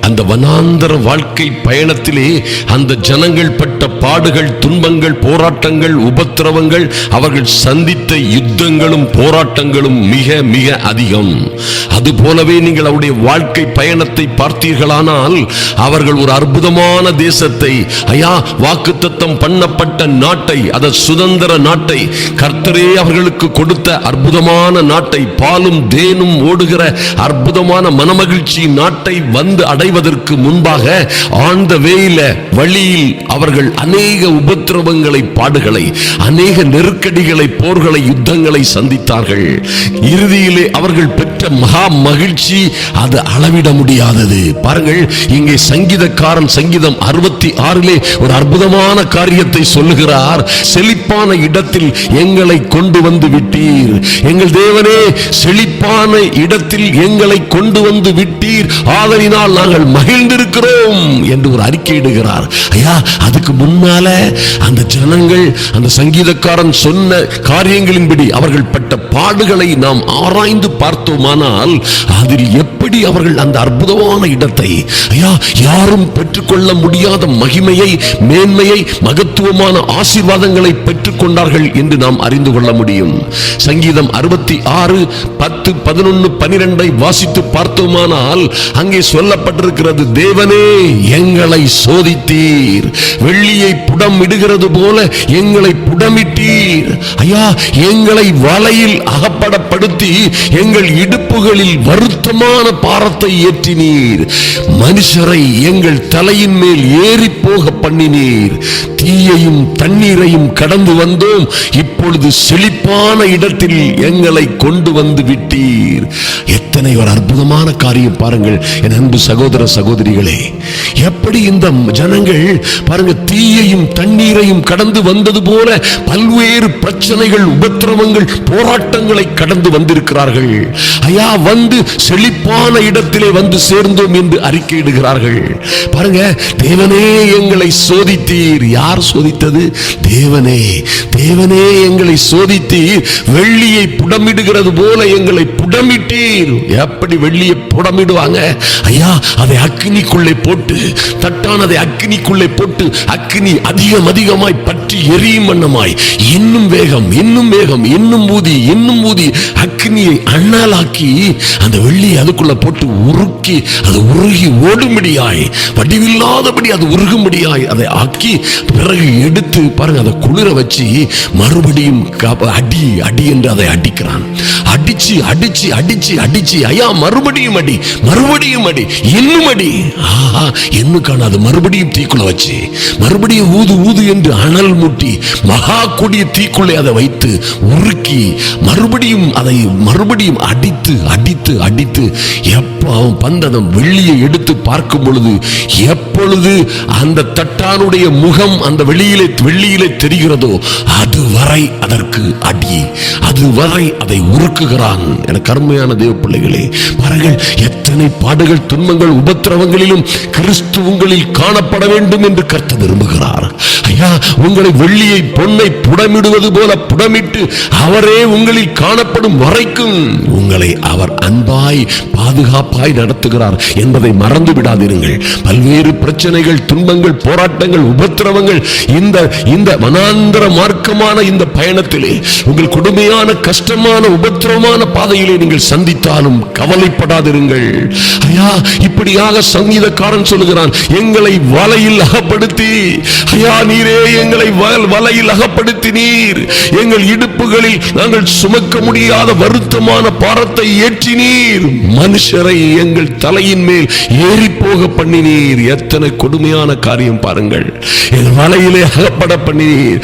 அந்த வனாந்தர வாழ்க்கை பயணத்திலே அந்த ஜனங்கள் பட்ட பாடுகள், துன்பங்கள், போராட்டங்கள், உபத்திரவங்கள், அவர்கள் சந்தித்த யுத்தங்களும் போராட்டங்களும் மிக மிக அதிகம். அதுபோலவே நீங்கள் அவருடைய வாழ்க்கை பயணத்தை பார்த்தீர்களானால் அவர்கள் ஒரு அற்புதமான தேசத்தை, வாக்குத்தத்தம் பண்ணப்பட்ட நாட்டை, அத சுதந்திர நாட்டை, கர்த்தரே அவர்களுக்கு கொடுத்த அற்புதமான நாட்டை, பாலும் தேனும் ஓடுகிற அற்புதமான மனமகிழ்ச்சி நாட்டை வந்து அடைவதற்கு முன்பாக ஆழ்ந்த வேயில வழியில் அவர்கள் அநேக உபத்திரவங்களை, பாடுகளை, அநேக நெருக்கடிகளை, போர்களை, யுத்தங்களை சந்தித்தார்கள். இறுதியிலே அவர்கள் பெற்ற மகா மகிழ்ச்சி அது அளவிட முடியாதது. பாருங்கள், இங்கே சங்கீதக்காரன் சங்கீதம் 66 ஒரு அற்புதமான காரியத்தை சொல்லுகிறார். செழிப்பான இடத்தில் எங்களை கொண்டு வந்து விட்டீர். எங்கள் தேவனே, செழிப்பான இடத்தில் எங்களை கொண்டு வந்து விட்டீர், ஆதலினால் நாங்கள் மகிழ்ந்திருக்கிறோம் என்று ஒரு அறிக்கையிடுகிறார். அதுக்கு முன்னால அந்த ஜனங்கள், அந்த சங்கீதக்காரன் சொன்ன காரியங்களின்படி அவர்கள் பட்ட பாடுகளை நாம் ஆராய்ந்து பார்த்தோமானால் அதில் எப்படி அவர்கள் அந்த அற்புதமான இடத்தை, யாரும் பெற்றுக்கொள்ள முடியாத மகிமையை, மேன்மையை, மகத்துவமான ஆசீர்வாதங்களை பெற்றுக் கொண்டார்கள் என்று நாம் அறிந்து கொள்ள முடியும். சங்கீதம் 66 10 11 12 வாசித்து பார்த்தோமானால் அங்கே சொல்லப்பட்டிருக்கிறது, தேவனே எங்களை சோதித்தீர், வெள்ளியை புடம் இடுகிறது போல எங்களை புடமிட்டீர். எங்களை வலையில் அகப்படப்படுத்தி எங்கள் இடுப்புகளில் வருத்தமான பாரத்தை ஏற்றினீர். மனுஷரை எங்கள் தலையின் மேல் ஏறி போக பண்ணினீர். தீயையும் தண்ணீரையும் கடந்து வந்தோம், இப்பொழுது செழிப்பான இடத்தில் எங்களை கொண்டு வந்து விட்டீர். எத்தனை ஒரு அற்புதமான காரியம் பாருங்கள் என் அன்பு சகோதர சகோதரிகளே. எப்படி இந்த ஜனங்கள் பாருங்க, தீயையும் தண்ணீரையும் கடந்து வந்தது போல பல்வேறு பிரச்சனைகள், உபத்திரவங்கள், போராட்டங்களை கடந்து வந்திருக்கிறார்கள். வந்து செழிப்பான இடத்திலே வந்து சேர்ந்தோம் என்று அறிக்கையிடுகிறார்கள். பாருங்க, தேவனே எங்களை சோதித்தீர். யார் சோதித்தது? தேவனே. தேவனே எங்களை சோதித்தீர், வெள்ளியை புடமிடுகிறது போல எங்களை புடமிட்டீர். எப்படி வெள்ளியை புடமிடுவாங்க? அதை அக்கினிக்குள்ளே போட்டு, தட்டானதை அக்கினிக்குள்ளே போட்டு, அக்கினி அதிகமாய் பற்றி எரியும் வண்ணமாய் இன்னும் வேகம், இன்னும் வேகம், இன்னும் ஊதி, இன்னும் ஊதி அக்கினியை அண்ணலாக்கி அந்த வெள்ளியை அதுக்குள்ள போட்டு உருக்கி அது உருகி ஓடும்படியாய், வடிவில்லாதபடி அது உருகும்படியாய் அதை ஆக்கி பிறகு எடுத்து பாருங்க, அதை குளிர வச்சு மறுபடியும் அடி அடி என்று அதை அடிக்கிறான். அடிச்சு அடிச்சு அடிச்சு அடிச்சு மறுபடியும் அடி, மறுபடியும் அடி, இன்னும் அடி. இன்னும் காணாது, மறுபடியும் தீக்குள்ள வச்சு மறுபடியும் ஊது ஊது என்று அனல் மூட்டி மகா கொடிய தீக்குள்ளே அதை வைத்து உருக்கி மறுபடியும் அதை மறுபடியும் அடித்து அடித்து அடித்து அவன் பந்ததம் வெள்ளியை எடுத்து பார்க்கும் பொழுது எப்பொழுது அந்த தட்டானுடைய முகம் அந்த வெள்ளியிலே தெரிகிறதோ அதுவரை அதற்கு அடி, அதுவரை அதை உருக்குகிறான். எனக்கு அருமையான தேவ பிள்ளைகளே, பாருங்கள், எத்தனை பாடுகள், துன்பங்கள், உபத்திரவங்களிலும் கிறிஸ்து உங்களில் காணப்பட வேண்டும் என்று கர்த்தர் விரும்புகிறார். உங்களை வெள்ளியை பொன்னை புடமிடுவது போல புடமிட்டு அவரே உங்களில் காணப்படும் வரைக்கும் உங்களை அவர் அன்பாய் பாதுகாப்பாய் நடத்துகிறார் என்பதை மறந்து விடாதீர்கள். பல்வேறு பிரச்சனைகள், துன்பங்கள், போராட்டங்கள், உபத்திரவங்கள், இந்த வனாந்தர மார்க்கமான இந்த பயணத்திலே உங்கள் கொடுமையான, கஷ்டமான, உபத்திரவமான பாதையிலே நீங்கள் சந்தித்தாலும் கவலைப்படாதிருங்கள். இப்படியாக சங்கீதக்காரன் சொல்லுகிறான், எங்களை வலையில் அகப்படுத்தி, நீரே எங்களை வலையில் அகப்படுத்தினீர், எங்கள் இடுப்புகளில் நாங்கள் சுமக்க முடியாத வருத்தமான பாரத்தை ஏற்றினீர், மனுஷரை எங்கள் தலையின் மேல் ஏறி போக பண்ணினீர். எத்தனை கொடுமையான காரியம் பாருங்கள். எங்கள் வலையிலே அகப்பட பண்ணினீர்.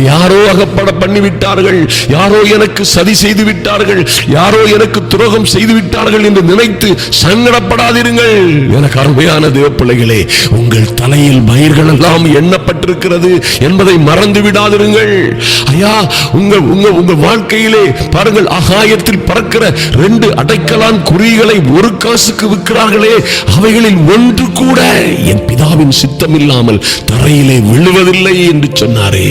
யாரோ அகப்பட பண்ணிவிட்டார்கள், யாரோ எனக்கு சதி செய்து விட்டார்கள், யாரோ எனக்கு துரோகம் செய்து விட்டார்கள் என்று நினைத்து சங்கடப்படாதிருங்கள். எனக்கு அருமையான தேவ பிள்ளைகளே, உங்கள் தலையில் மயிர்கள் எல்லாம் எண்ணப்பட்டிருக்கிறது என்பதை மறந்து விடாதிருங்கள். உங்கள் வாழ்க்கையிலே பாருங்கள், ஆகாயத்தில் பறக்கிற 2 அடைக்கலான் குருவிகளை 1 காசுக்கு விற்கிறார்களே, அவைகளில் ஒன்று கூட என் பிதாவின் சித்தம் இல்லாமல் தரையிலே விழுவதில்லை என்று சொன்னாரே.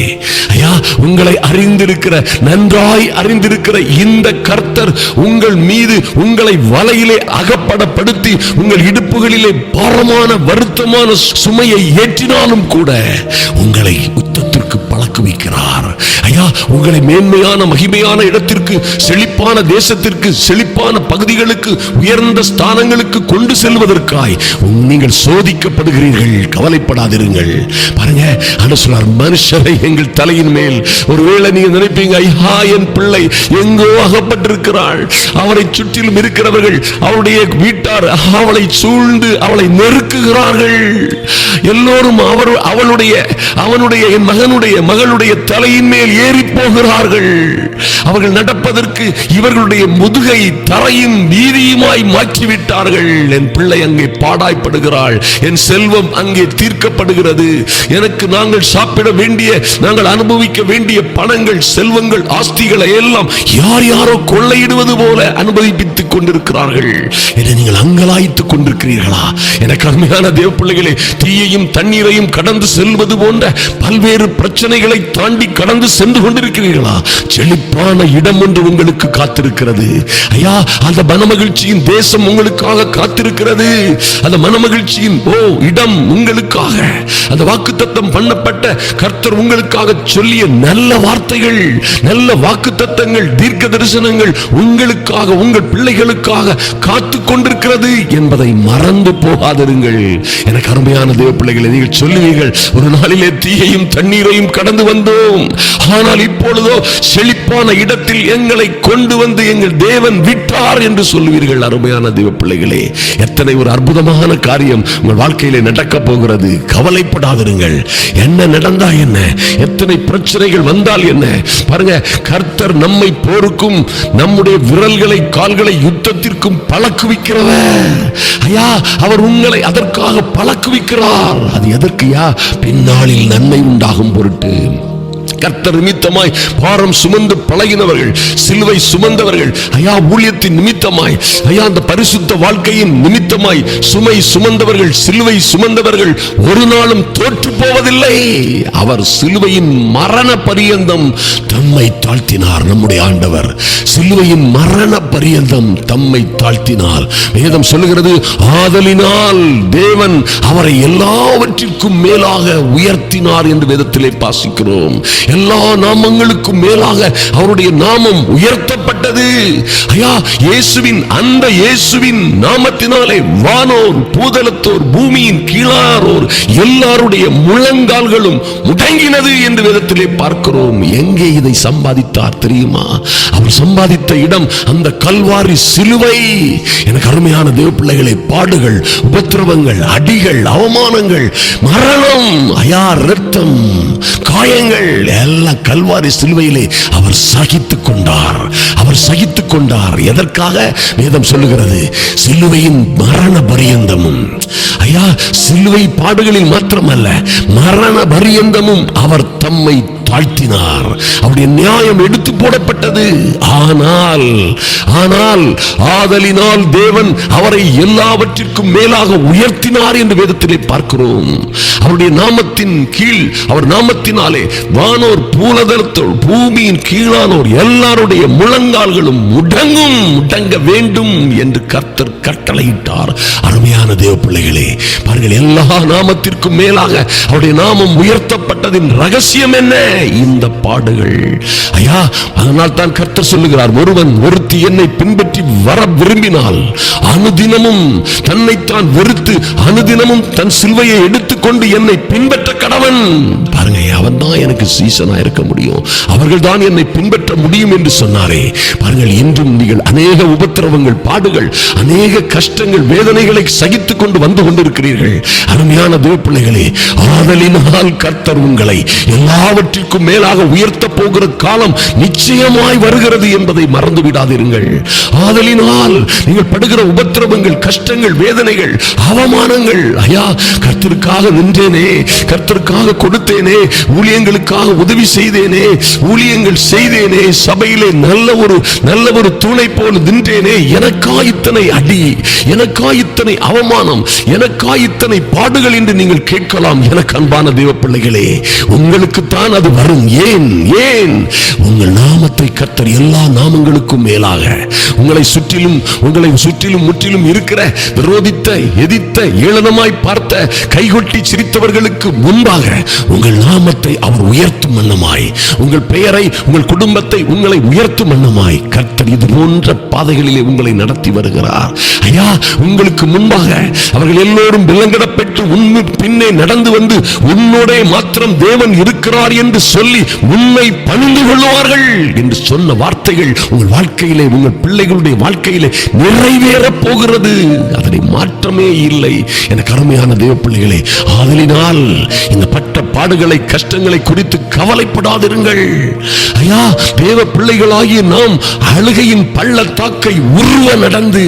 உங்களை உங்களை அறிந்திருக்கிற, நன்றாய் அறிந்திருக்கிற இந்த கர்த்தர் உங்கள் மீது உங்களை வலையிலே அகப்படப்படுத்தி உங்கள் இடுப்புகளிலே பாரமான வருத்தமான சுமையை ஏற்றினாலும் கூட உங்களை யுத்தத்திற்கு பழக்குவிக்கிறார். ஐயா, உங்களை மேன்மையான மகிமையான இடத்திற்கு, செழிப்பான தேசத்திற்கு, செழிப்பான பகுதிகளுக்கு, உயர்ந்த ஸ்தானங்களுக்கு கொண்டு செல்வதற்காய் நீங்கள் சோதிக்கப்படுகிறீர்கள். கவலைப்படாதிருங்கள். பாருங்க, ஆண்டவர் சொல்றார், மனுஷரை எங்கள் தலையின் மேல். ஒருவேளை நீங்க நினைப்பீங்க, ஐயா என் பிள்ளை எங்கோ அகப்பட்டிருக்கிறாள், அவரை சுற்றிலும் இருக்கிறவர்கள், அவருடைய வீட்டார் அவளை சூழ்ந்து அவளை நெருக்குகிறார்கள், எல்லோரும் அவனுடைய என் மகனுடைய மகளுடைய தலையின் மேல் ஏறி போகிறார்கள், அவர்கள் நடப்பதற்கு இவர்களுடைய முதுகை தரையும் வீதியுமாய் மாற்றிவிட்டார்கள், என் பிள்ளை அங்கே பாடாய்ப்படுகிறாள், என் செல்வம் அங்கே தீர்க்கப்படுகிறது, எனக்கு நாங்கள் சாப்பிட வேண்டிய, நாங்கள் அனுபவிக்க வேண்டிய பணங்கள், செல்வங்கள், ஆஸ்திகளை எல்லாம் யார் யாரோ கொள்ளையிடுவது போல அனுபவித்துக் கொண்டிருக்கிறார்கள் என்று நீங்கள் அங்கலாய்த்துக் கொண்டிருக்கிறீர்களா? எனக்கு அருமையான தேவ பிள்ளைகளே, தீயையும் தண்ணீரையும் கடந்து செல்வது போன்ற பல்வேறு பிரச்சனைகளை தாண்டி கடந்து சென்று கொண்டிருக்கிறீர்களா? செழிப்பான இடம் ஒன்று உங்களுக்கு காத்திருக்கிறது. ஐயா, அந்த மனமகிழ்ச்சியின் தேசம் உங்களுக்காக காத்திருக்கிறது. அந்த மனமகிழ்ச்சியின் இடம் உங்களுக்காக, அந்த வாக்குத்தத்தம் பண்ணப்பட்ட கர்த்தர் உங்களுக்காக சொல்லிய நல்ல வார்த்தைகள், நல்ல வாக்குத்தத்தங்கள், தீர்க்க தரிசனங்கள் உங்களுக்காக, உங்கள் பிள்ளைகளுக்காக காத்து கொண்டிருக்கிறது என்பதை மறந்து போகாதிருங்கள். எனக்கு அருமையான தேவ பிள்ளைகளை, நீங்கள் சொல்லுவீர்கள், ஒரு நாளிலே தீயையும் தண்ணீரையும் கடந்து வந்தோம், ஆனால் இப்பொழுதோ செழிப்பான இடத்தில் எங்களை கொண்டு வந்து எங்கள் தேவன் விட்டார் என்று சொல்லுவீர்கள். அருமையான தேவ பிள்ளைகளே, எத்தனை ஒரு அற்புதமான காரியம் உங்கள் வாழ்க்கையிலே நடக்க போகிறது. கவலைப்படாதிருங்கள். என்ன நடந்தா என்ன, எத்தனை பிரச்சனைகள் வந்தால் என்ன, பாருங்க, கர்த்தர் நம்மை போருக்கும் நம்முடைய விரல்களை கால்களை யுத்தத்திற்கும் பழக்குவிக்கிறவர். ஐயா, அவர் உங்களை அதற்காக பழக்குவிக்கிறார். அது எதற்குயா? பின்னாளில் நன்மை உண்டாகும் பொருட்டு. கர்த்தர் நிமித்தமாய் பாரம் சுமந்து பழகினவர்கள், சிலுவை சுமந்தவர்கள், ஐயா ஊழியத்தின் நிமித்தமாய், ஐயா அந்த பரிசுத்த வாழ்க்கையின் நிமித்தமாய் சுமை சுமந்தவர்கள், சிலுவை சுமந்தவர்கள் ஒரு நாளும் தோற்று போவதில்லை. அவர் சிலுவையின் மரண பரியந்தம் தம்மை தாழ்த்தினார். நம்முடைய ஆண்டவர் சிலுவையின் மரண பரியந்தம் தம்மை தாழ்த்தினார். வேதம் சொல்லுகிறது, ஆதலினால் தேவன் அவரை எல்லாவற்றிற்கும் மேலாக உயர்த்தினார் என்று வேதத்திலே வாசிக்கிறோம். எல்லா நாமங்களுக்கும் மேலாக அவருடைய நாமம் உயர்த்தப்பட்டது. ஐயா, இயேசுவின், அந்த இயேசுவின் நாமத்தினாலே வானோர், பூதலத்தோர், பூமியின் கீழாரோர் எல்லாருடைய முழங்கால்களும் முடங்கினது என்று வேதத்திலே பார்க்கிறோம். எங்கே இதை சம்பாதித்தார் தெரியுமா? அவர் சம்பாதித்த இடம் அந்த கல்வாரி சிலுவை. எனக்கு அருமையான தேவ பிள்ளைகளை, பாடுகள், உபத்திரவங்கள், அடிகள், அவமானங்கள், மரணம், ஐயா இரத்தம், காயங்கள் எல்லாம் கல்வாரி சிலுவையிலே அவர் சகித்துக் கொண்டார். அவர் சகித்துக் கொண்டார். எதற்காக? வேதம் சொல்லுகிறது, சிலுவையின் மரண பரியந்தமும். ஐயா, சிலுவை பாடுகளில் மாத்திரமல்ல, மரண பரியந்தமும் அவர் தம்மை தாழ்த்தினார். அவருடைய நியாயம் எடுத்து போடப்பட்டது. ஆனால் ஆதலினால் தேவன் அவரை எல்லாவற்றிற்கும் மேலாக உயர்த்தினார் என்று வேதத்திலே பார்க்கிறோம். அவருடைய நாமத்தின் கீழ், அவர் நாமத்தினாலே வானோர், பூலதலத்தோர், பூமியின் கீழானோர் எல்லாருடைய முழங்கால்களும் முடங்க வேண்டும் என்று கர்த்தர் கட்டளையிட்டார். அருமையான தேவ பிள்ளைகளே, பாருங்கள், எல்லா நாமத்திற்கும் மேலாக அவருடைய நாமம் உயர்த்தப்பட்டதின் ரகசியம் என்ன? இந்த பாடுகள். ஐயா, அதனால் தான் கர்த்தர் சொல்லுகிறார், ஒருவன் ஒருத்தி என்னை பின்பற்றி வர விரும்பினால் அனுதினமும் தன்னைத்தான் வெறுத்து அனுதினமும் தன் சிலுவையை எடுத்துக்கொண்டு என்னை பின்பற்ற கடவன். பாருங்க, அவன் தான் எனக்கு சீசனா இருக்க முடியும், அவர்கள் தான் என்னை பின்பற்ற முடியும் என்று சொன்னாரே. பாருங்கள், இன்றும் நீங்கள் அநேக உபத்திரவங்கள், பாடுகள், அநேக கஷ்டங்கள், வேதனைகளை சகித்துக் கொண்டு வந்து கொண்டிருக்கிறீர்கள். அருமையான தேவ பிள்ளைகளே, ஆதலினால் கர்த்தர் உங்களை எல்லாவற்றிற்கும் மேலாக உயர்த்த போகிற காலம் நிச்சயமாய் வருகிறது என்பதை மறந்து விடாதிருங்கள். ஆதலினால் நீங்கள் படுகிற உபத்திரவங்கள், கஷ்டங்கள், வேதனைகள், அவமானங்கள், ஐயா கர்த்தருக்காக நின்றேனே, கர்த்தருக்காக கொடுத்தேனே, ஊழியங்களுக்காக உதவி செய்தேனே, ஊழியங்கள் செய்தேனே, சபையிலே நல்ல ஒரு தூணை போல் நின்றேனே, எனக்கா இத்தனை அடி, எனக்கா இத்தனை அவமானம், எனக்கா இத்தனை பாடுகள் என்று நீங்கள் கேட்கலாம். எனக்கு அன்பான தேவ பிள்ளைகளே, உங்களுக்குத்தான் அது வரும். ஏன்? உங்கள் நாமத்தை கர்த்தர் எல்லா நாமங்களுக்கும் மேலாக உங்களை சுற்றிலும் முற்றிலும் இருக்கிற விரோதித்த, எதிர்த்த, ஏளனமாய் பார்த்த, கைகொட்டி சிரித்தவர்களுக்கு முன்பாக உங்கள் நாமத்தை அவர் உயர்த்தும் வண்ணமாய், உங்கள் பெயரை, உங்கள் குடும்பத்தை, உங்களை உயர்த்தும் வண்ணமாய் கர்த்தர் இது போன்ற பாதைகளிலே உங்களை நடத்தி வருகிறார். ஐயா, உங்களுக்கு முன்பாக அவர்கள் எல்லோரும் விலங்கிடப்பெற்று உன்னை பின்னே நடந்து வந்து உன்னோட மாத்திரம் தேவன் இருக்கிறார் என்று சொல்லி உன்னை பணிந்து கொள்வார்கள் என்று சொன்ன வார்த்தைகள் உங்கள் வாழ்க்கையிலே, உங்கள் பிள்ளைகளுடைய வாழ்க்கையிலே நிறைவேற போகிறது. அதனை மாற்றமே இல்லை. எனக்கு அருமையான தேவ பிள்ளைகளே, ஆதலினால் இந்த பட்ட பாடுகளை, கஷ்டங்களை குறித்து கவலைப்படாதிருங்கள். ஐயா, தேவ பிள்ளைகளாகிய நாம் அழுகையின் பள்ளத்தாக்கை உருவ நடந்து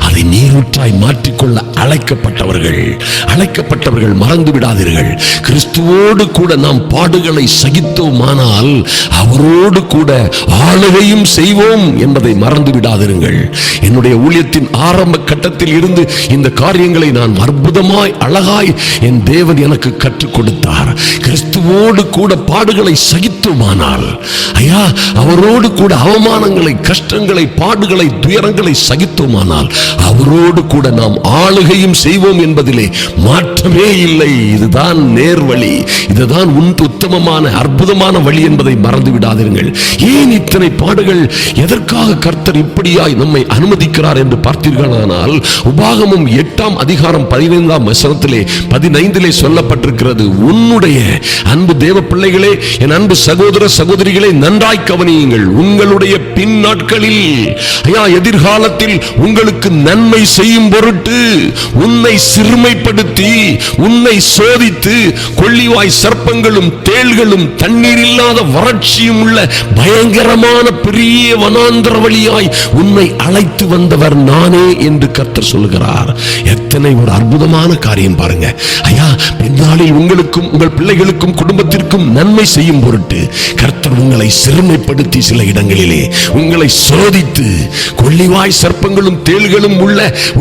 அதை நீரூற்றாய் மாற்றிக்கொள்ள அழைக்கப்பட்டவர்கள் மறந்து விடாதீர்கள். கிறிஸ்துவோடு கூட நாம் பாடுகளை சகித்தோமானால் அவரோடு கூட ஆளுகையும் செய்வோம் என்பதை மறந்து விடாதிருங்கள். என்னுடைய ஊழியத்தின் ஆரம்ப கட்டத்தில் இருந்து இந்த காரியங்களை நான் அற்புதமாய், அழகாய் என் தேவன் எனக்கு கற்றுக் கொடுத்தார். கிறிஸ்துவோடு கூட பாடுகளை சகித்தோமானால், ஐயா, அவரோடு கூட அவமானங்களை, கஷ்டங்களை, பாடுகளை, துயரங்களை சகித்தோமானால் அவரோடு கூட நாம் ஆளுகையும் செய்வோம் என்பதிலே மாற்றமே இல்லை. இதுதான் நேர்வழி, இதுதான் உத்தமமான, அற்புதமான வழி என்பதை மறந்து விடாதீர்கள். ஏன் இத்தனை பாடுகள், எதற்காக கர்த்தர் இப்படியாய் நம்மை அனுமதிக்கிறார் என்று பார்த்தீர்களானால், உபாகமம் 8ஆம் அதிகாரம் 15ஆம் வசனத்திலே 15 சொல்லப்பட்டிருக்கிறது. உன்னுடைய அன்பு தேவ பிள்ளைகளே, என் அன்பு சகோதர சகோதரிகளை நன்றாய் கவனியுங்கள். உங்களுடைய பின் நாட்களில், ஐயா, எதிர்காலத்தில் உங்களுக்கு நன்மை செய்யும் பொருட்டு உன்னை சிறுமைப்படுத்தி, உன்னை சோதித்து, கொள்ளிவாய் சர்ப்பங்களும் தேள்களும் தண்ணீர் இல்லாத வறட்சியும் உள்ள பயங்கரமான பெரிய வனாந்தர வழியாய் உன்னை அழைத்து வந்தவர் நானே என்று கர்த்தர் சொல்கிறார். எத்தனை ஒரு அற்புதமான காரியம் பாருங்க. ஐயா, பின்னாளில் உங்களுக்கும் உங்கள் பிள்ளைகளுக்கும் குடும்பத்திற்கும் நன்மை செய்யும் பொருட்டு கர்த்தர் உங்களை சிறுமைப்படுத்தி, சில இடங்களிலே உங்களை சோதித்து, கொள்ளிவாய் சர்ப்பங்களும் தேள்களும்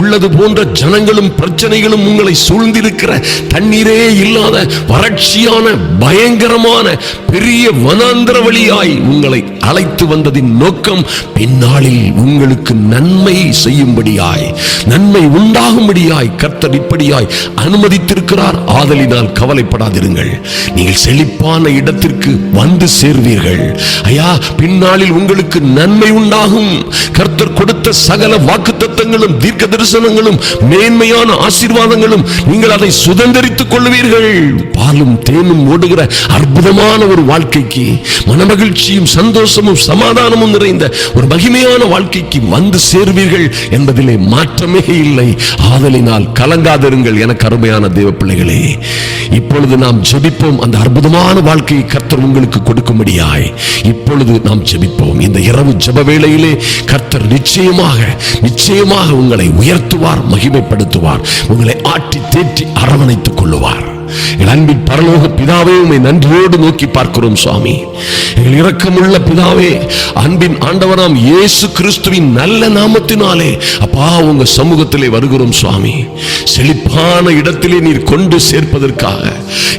உள்ளது போன்ற ஜனங்களும் பிரச்சனைகளும் உங்களை சூழ்ந்திருக்கிற தண்ணீரே இல்லாத வறட்சியான பயங்கரமான பெரிய வனாந்தர வழியாய் உங்களை அழைத்து வந்ததின் நோக்கம் பின்னாளில் உங்களுக்கு நன்மை செய்யும்படியாய், நன்மை உண்டாகும்படியாய் கர்த்தர் இப்படியாய் அனுமதித்திருக்கிறார். ஆதலினால் கவலைப்படாதிருங்கள். நீங்கள் செழிப்பான இடத்திற்கு வந்து சேர்வீர்கள். ஐயா, பின்னாளில் உங்களுக்கு நன்மை உண்டாகும். கர்த்தர் கொடுத்த சகல வாக்குத்தத்தங்களும், தீர்க்க தரிசனங்களும், மேன்மையான ஆசீர்வாதங்களும் நீங்கள் அதை சுதந்திரித்துக் கொள்வீர்கள். பாலும் தேனும் ஓடுகிற அற்புதமான ஒரு வாழ்க்கைக்கு, மனமகிழ்ச்சியும் சந்தோஷமும் சமாதானமும் நிறைந்த ஒரு மகிமையான வாழ்க்கைக்கு வந்து சேர்வீர்கள் என்பதிலே மாற்றமே இல்லை. ஆதலினால் கலங்காதிருங்கள். எனக்கு அருமையான தேவ பிள்ளைகளே, இப்பொழுது நாம் ஜெபிப்போம். அந்த அற்புதமான வாழ்க்கையை கர்த்தர் உங்களுக்கு கொடுக்கும்படியாய் இப்பொழுது நாம் ஜெபிப்போம். இந்த இரவு ஜெப வேளையிலே கர்த்தர் நிச்சயமாக உங்களை உயர்த்துவார், மகிமைப்படுத்துவார், உங்களை ஆட்டி தேற்றி அரவணைத்துக் கொள்ளுவார். என் அன்பின் பரலோக பிதாவே, உம்மை நன்றியோடு நோக்கி பார்க்கிறோம் சுவாமி. எங்கள் இரக்கமுள்ள பிதாவே, அன்பின் ஆண்டவராம் இயேசு கிறிஸ்துவின் நல்ல நாமத்தினாலே அப்பா உங்க சமூகத்திலே வருகிறோம் சுவாமி. செழிப்பான இடத்திலே நீர் கொண்டு சேர்ப்பதற்காக,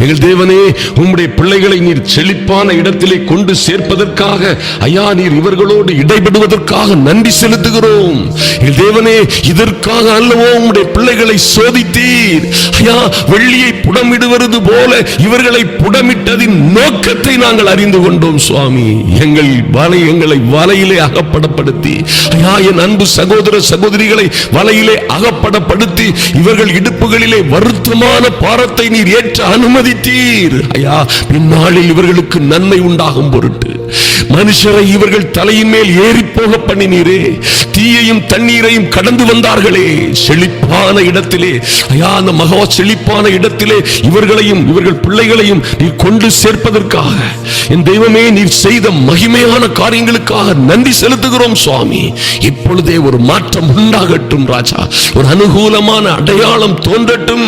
எங்கள் தேவனே, உம்முடைய பிள்ளைகளை நீர் செழிப்பான இடத்திலே கொண்டு சேர்ப்பதற்காக, ஐயா, நீர் இவர்களோடு இடைபடுவதற்காக நன்றி செலுத்துகிறோம். எங்கள் தேவனே, இதற்காக அல்லவோ உம்முடைய பிள்ளைகளை சோதித்தீர். ஐயா, வெள்ளியை புடமிடுவது போல இவர்களை புடமிட்டதின் நோக்கத்தை நாங்கள் அறிந்து கொண்டோம் சுவாமி. எங்களை வலையிலே அகப்படப்படுத்தி, ஐயா, என் அன்பு சகோதர சகோதரிகளை வலையிலே அகப்படப்படுத்தி இவர்கள் இடுப்புகளிலே வருத்தமான பாரத்தை நீர் ஏற்ற அனுமதித்தீர். ஐயா, பின்னாளில் இவர்களுக்கு நன்மை உண்டாகும் பொருட்டு மனுஷரை இவர்கள் தலையின் மேல் ஏறி போக பண்ணினீரே. தீயையும் தண்ணீரையும் கடந்து வந்தார்களே, செழிப்பான இடத்திலே, ஐயா, அந்த மகா செழிப்பான இடத்திலே இவர்களையும் இவர்கள் பிள்ளைகளையும் நீர் கொண்டு சேர்ப்பதற்காக, என் தெய்வமே, நீர் செய்த மகிமையான காரியங்களுக்காக நன்றி செலுத்துகிறோம் சுவாமி. இப்பொழுதே ஒரு மாற்றம் உண்டாகட்டும் ராஜா. ஒரு அனுகூலமான அடையாளம் தோன்றட்டும்.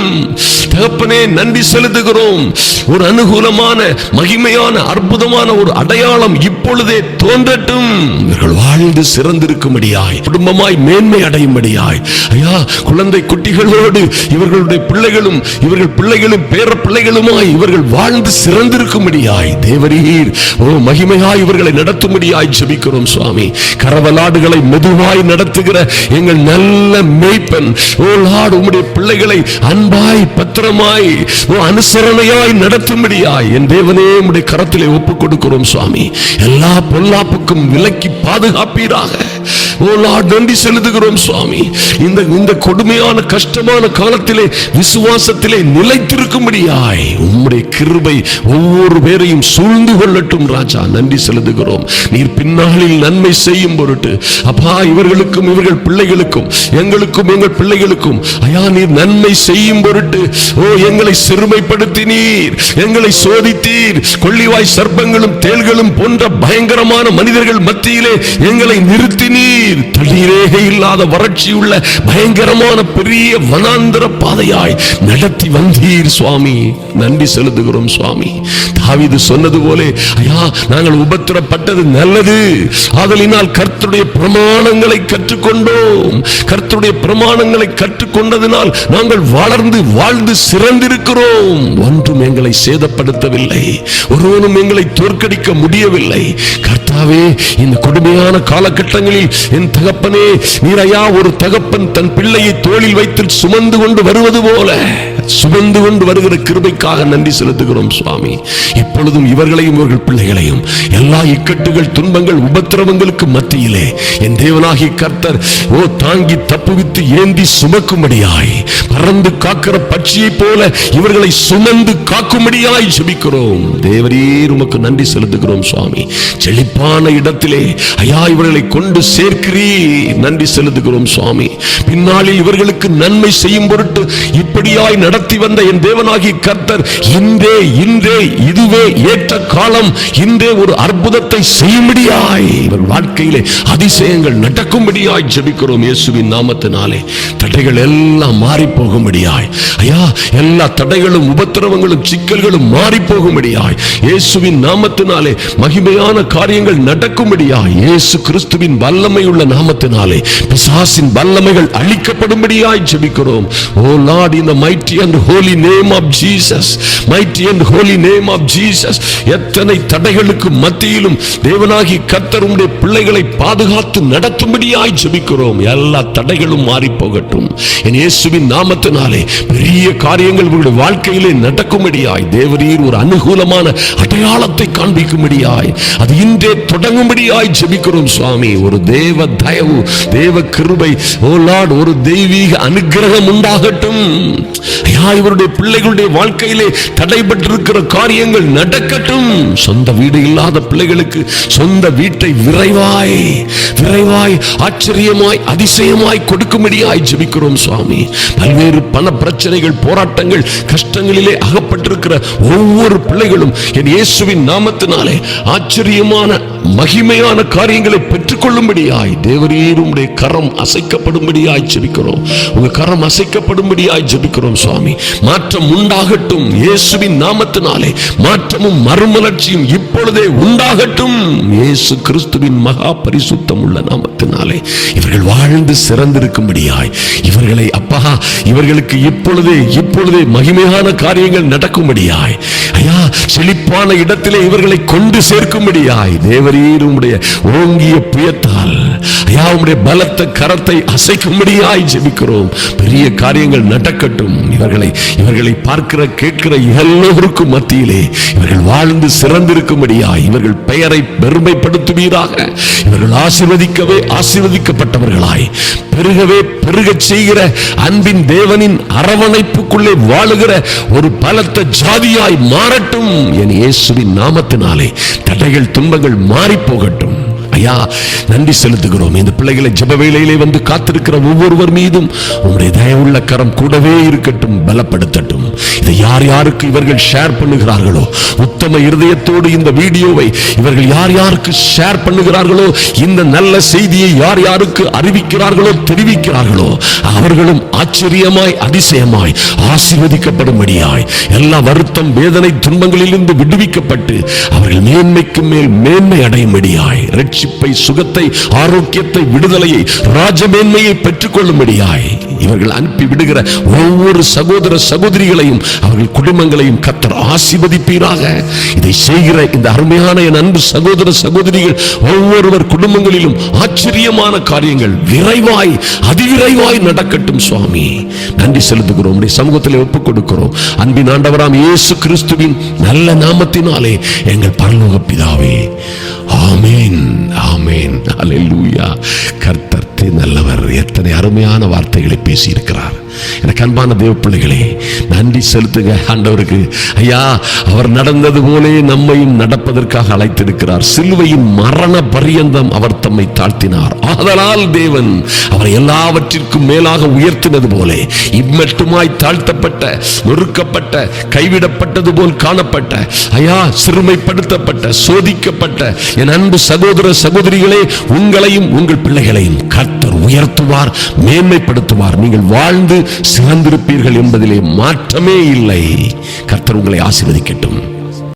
தகப்பனே நன்றி செலுத்துகிறோம். ஒரு அனுகூலமான மகிமையான அற்புதமான ஒரு அடையாளம் இப்பொழுதே தோன்றட்டும். இவர்கள் வாழ்ந்து சிறந்திருக்கும்படியாய், குடும்பமாய் மேன்மை அடையும்படியாய், ஐயா குழந்தை குட்டிகளோடு இவர்களுடைய பிள்ளைகளும் இவர்கள் பிள்ளைகளும் பேர பிள்ளைகளுமாய் இவர்கள் வாழ்ந்து சிறந்திருக்கும்படியாய் தேவரீர் மகிமையாய் இவர்களை நடத்தும்படியாய் ஜெபிக்கிறோம் சுவாமி. கரவலாடுகளை மெதுவாய் நடத்துகிற எங்கள் நல்ல மேய்ப்பன் ஓ லார்ட், உம்முடைய பிள்ளைகளை அன்பாய் பத்திரமாய் அனுசரணையாய் நடத்தும்படியாய் என் தேவனே உம்முடைய கரத்திலே ஒப்புக் கொடுக்கிறோம் சுவாமி. எல்லா பொல்லாப்புக்கும் விலக்கி பாதுகாப்பீராக. ஓ லார்ட், நன்றி செலுத்துகிறோம் சுவாமி. இந்த கொடுமையான கஷ்டமான காலத்திலே விசுவாசத்திலே நிலைத்திருக்கும்படியாய் உம்முடைய கிருபை ஒவ்வொரு பேரையும் சூழ்ந்து கொள்ளட்டும் ராஜா. நன்றி செலுத்துகிறோம். நீர் பின்னாளில் நன்மை செய்யும் பொருட்டு அப்பா இவர்களுக்கும் இவர்கள் பிள்ளைகளுக்கும் எங்களுக்கும் எங்கள் பிள்ளைகளுக்கும் ஐயா நீர் நன்மை செய்யும் பொருட்டு ஓ எங்களை சிறுமைப்படுத்தினீர், எங்களை சோதித்தீர். கொள்ளிவாய் சர்ப்பங்களும் தேள்களும் போன்ற பயங்கரமான மனிதர்கள் மத்தியிலே எங்களை நிறுத்தினீர். தண்ணீரே இல்லாத வறட்சியுள்ள பயங்கரமான பெரிய வனாந்தர பாதையாய் நடத்தி வந்தீர் சுவாமி. நன்றி செலுத்துகிறோம் சுவாமி. தாவீது சொன்னது போல ஐயா நாங்கள் உபத்திரப்பட்டது நல்லது, ஆதலினால் கர்த்தருடைய பிரமாணங்களை கற்றுக்கொண்டோம். கர்த்தருடைய பிரமாணங்களை கற்றுக்கொண்டதினால் நாங்கள் வளர்ந்து வாழ்ந்து சிறந்திருக்கிறோம். ஒன்றும் எங்களை சேதப்படுத்தவில்லை, ஒருவனும் எங்களை தோற்கடிக்க முடியவில்லை. கர்த்தாவே, இந்த கொடுமையான காலகட்டங்களில் என் தகப்பனே நீர் ஐயா ஒரு தகப்பன் தன் பிள்ளையை தோளில் வைத்து சுமந்து கொண்டு வருவது போல சுமந்து கொண்டு வருகிற கிருபைக்காக நன்றி செலுத்துகிறோம் சுவாமி. இப்பொழுதும் இவர்களையும் இவர்கள் பிள்ளைகளையும் எல்லா இக்கட்டுகள் துன்பங்கள் உபத்திரவங்களுக்கு மத்தியிலே என் தேவனாகிய கர்த்தர் ஓ தாங்கி தப்புவித்து ஏந்தி சுமக்கும்படியாய், பறந்து காக்கிற பட்சியை போல இவர்களை சுமந்து காக்கும்படியாய் ஜெபிக்கிறோம். தேவரீர் உமக்கு நன்றி செலுத்துகிறோம் சுவாமி. செழிப்பான இடத்திலே ஐயா இவர்களை கொண்டு சேர்க்கிறீர், நன்றி செலுத்துகிறோம் சுவாமி. பின்னாளில் இவர்களுக்கு நன்மை செய்யும் பொருட்டு இப்படியாய் நடத்தி வந்த என் தேவனாகிய கர்த்தர் இன்றே இதுவே ஏற்ற காலம், இன்றே ஒரு அற்புதத்தை செய்யும்படியாய் இவர் வாழ்க்கையிலே அதிசயங்கள் நடக்கும்படியாய் ஜெபிக்கிறோம் இயேசுவின் நாமத்தினாலே. தடைகள் எல்லாம் மாறி போகும்படியாய் ஐயா எல்லா தடைகளும் உபத்திரவங்களும் சிக்கல்களும் மாறி போகும்படியாய் இயேசுவின் நாமத்தினாலே மகிமையான காரியங்கள் நடக்கும்படியாய் இயேசு கிறிஸ்துவின் வல்லமை உள்ள நாமத்தினாலே பிசாசின் வல்லமைகள் அழிக்கப்படும்படியாய் ஜெபிக்கிறோம். ஓ Lord, in the mighty and holy name of Jesus, mighty and holy name of Jesus. எத்தனை தடைகளுக்கு மத்தியிலும் தேவனாகி கர்த்தர் உம்முடைய பிள்ளைகளை பாதுகாத்து நடத்தும்படியாய் ஜெபிக்கிறோம். எல்லா தடைகளும் மாறி போகட்டும் என் இயேசுவின் நாமத்தினாலே. பெரிய காரியங்கள் உங்களுடைய வாழ்க்கையிலே நடக்கும்படியாய் தேவரீர் ஒரு அனுகூலமான அடையாளத்தை காண்பிக்கும்படியாய் அது இன்றே தொடங்கும்படியாய் ஜெபிக்கிறோம் சுவாமி. ஒரு தேவ தயவு, தேவ கிருபை, ஓ லார்ட், ஒரு தெய்வீக அனுக்கிரகம் உண்டாகட்டும். இவருடைய பிள்ளைகளுடைய வாழ்க்கையிலே தடைபட்டிருக்கிற காரியங்கள் நடக்கட்டும். சொந்த வீடு இல்லாத பிள்ளைகளுக்கு சொந்த வீட்டை விரைவாய் ஆச்சரியமாய் அதிசயமாய் கொடுக்கும்படியாய் ஜெபிக்கிறோம் சுவாமி. பல்வேறு பண பிரச்சனைகள், போராட்டங்கள், கஷ்டங்களிலே அகப்பட்டிருக்கிற ஒவ்வொரு பிள்ளைகளும் என் இயேசுவின் நாமத்தினாலே ஆச்சரியமான மகிமையான காரியங்களை பெற்றுக் கொள்ளும்படியாய் தேவரீர் உம்முடைய கரம் அசைக்கப்படும்படியாய் ஜெபிக்கிறோம். உங்க கரம் அசைக்கப்படும்படியாய் ஜெபிக்கிறோம் சுவாமி. மாற்றம் உண்டாகட்டும் இயேசுவின் நாமத்தினாலே. மாற்றமும் மறுமலர்ச்சியும் இப்பொழுதே உண்டாகட்டும் இயேசு கிறிஸ்துவின் மகா பரிசுத்தம் உள்ள நாமத்தினாலே. இவர்கள் வாழ்ந்து சிறந்திருக்கும்படியாய் இவர்களை அப்பா இவர்களுக்கு இப்பொழுதே மகிமையான காரியங்கள் நடக்கும்படியாய் ஐயா செழிப்பான இடத்திலே இவர்களை கொண்டு சேர்க்கும்படியாய் தேவரீர் உம்முடைய ஓங்கிய புயத்தால் ஐயா உம்முடைய பலத்த கரத்தை அசைக்கும்படியாய் ஜெபிக்கிறோம். பெரிய காரியங்கள் நடக்கட்டும். இவர்களை பார்க்கிற கேட்கிற எல்லோருக்கும் மத்தியிலே இவர்கள் வாழ்ந்து சிறந்திருக்கும்படியாய் இவர்கள் பெயரை பெருமைப்படுத்துவீராக. இவர்கள் ஆசீர்வதிக்கப்பட்டவர்களாய் பெருகச் செய்கிற அன்பின் தேவனின் அரவணைப்புக்குள்ளே வாழுகிற ஒரு பலத்த ஜாதியாய் மாறட்டும் என் இயேசுவின் நாமத்தினாலே. தடைகள் துன்பங்கள் மாறி போகட்டும். ஐயா நன்றி செலுத்துகிறோம். இந்த பிள்ளைகளை ஜெப வேளையிலே வந்து காத்திருக்கிற ஒவ்வொருவர் மீதும் உம்முடைய தயவுள்ள கரம் கூடவே இருக்கட்டும், பலப்படுத்தட்டும். இதை யார் யாருக்கு இவர்கள் ஷேர் பண்ணுகிறார்களோ, உத்தம இருதயத்தோடு இந்த வீடியோவை இவர்கள் யார் யாருக்கு ஷேர் பண்ணுகிறார்களோ, இந்த நல்ல செய்தியை யார் யாருக்கு அறிவிக்கிறார்களோ, தெரிவிக்கிறார்களோ, அவர்களும் ஆச்சரியமாய் அதிசயமாய் ஆசீர்வதிக்கப்படும்படியாய், எல்லா வருத்தம் வேதனை துன்பங்களிலிருந்து விடுவிக்கப்பட்டு அவர்கள் மேன்மைக்கு மேல் மேன்மை அடையும்படியாய், ரட்சிப்பை சுகத்தை ஆரோக்கியத்தை விடுதலையை ராஜமேன்மையை பெற்றுக் கொள்ளும்படியாய் இவர்கள் அனுப்பி விடுகிற ஒவ்வொரு சகோதர சகோதரிகளையும் அவர்கள் குடும்பங்களையும் கர்த்தர் ஆசீர்வதிப்பீராக. இதை செய்கிற இந்த அருமையான என் அன்பு சகோதர சகோதரிகள் ஒவ்வொருவர் குடும்பங்களிலும் ஆச்சரியமான காரியங்கள் விரைவாய் அதிவிரைவாய் நடக்கட்டும் சுவாமி. நன்றி செலுத்துகிறோம். உம்முடைய சமூகத்தில் ஒப்புக் கொடுக்கிறோம். அன்பின் ஆண்டவராம் இயேசு கிறிஸ்துவின் நல்ல நாமத்தினாலே எங்கள் பரலோக பிதாவே, ஆமென், ஆமென், அல்லேலூயா. கர்த்தர் நல்லவர். எத்தனை அருமையான வார்த்தைகளை பேசி இருக்கிறார். எனக்கு அன்பான தேவ பிள்ளைகளே, நன்றி செலுத்துங்க ஆண்டவருக்கு. ஐயா, அவர் நடந்தது போலே நம்மையும் நடப்பதற்காக அழைத்திருக்கிறார். சிலுவையின் மரண பரியந்தம் அவர் தம்மை தாழ்த்தினார். ஆதலால் தேவன் அவரை எல்லாவற்றிற்கும் மேலாக உயர்த்தினது போலே இம்மட்டுமாய் தாழ்த்தப்பட்ட, நொறுக்கப்பட்ட, கைவிடப்பட்டது போல் காணப்பட்ட, ஐயா சிறுமைப்படுத்தப்பட்ட, சோதிக்கப்பட்ட என் அன்பு சகோதர சகோதரிகளே, உங்களையும் உங்கள் பிள்ளைகளையும் கர்த்தர் உயர்த்துவார், மேன்மைப்படுத்துவார். நீங்கள் வாழ்ந்து சிறந்திருப்பீர்கள் என்பதிலே மாற்றமே இல்லை. கர்த்தர் உங்களை ஆசீர்வதிக்கட்டும்.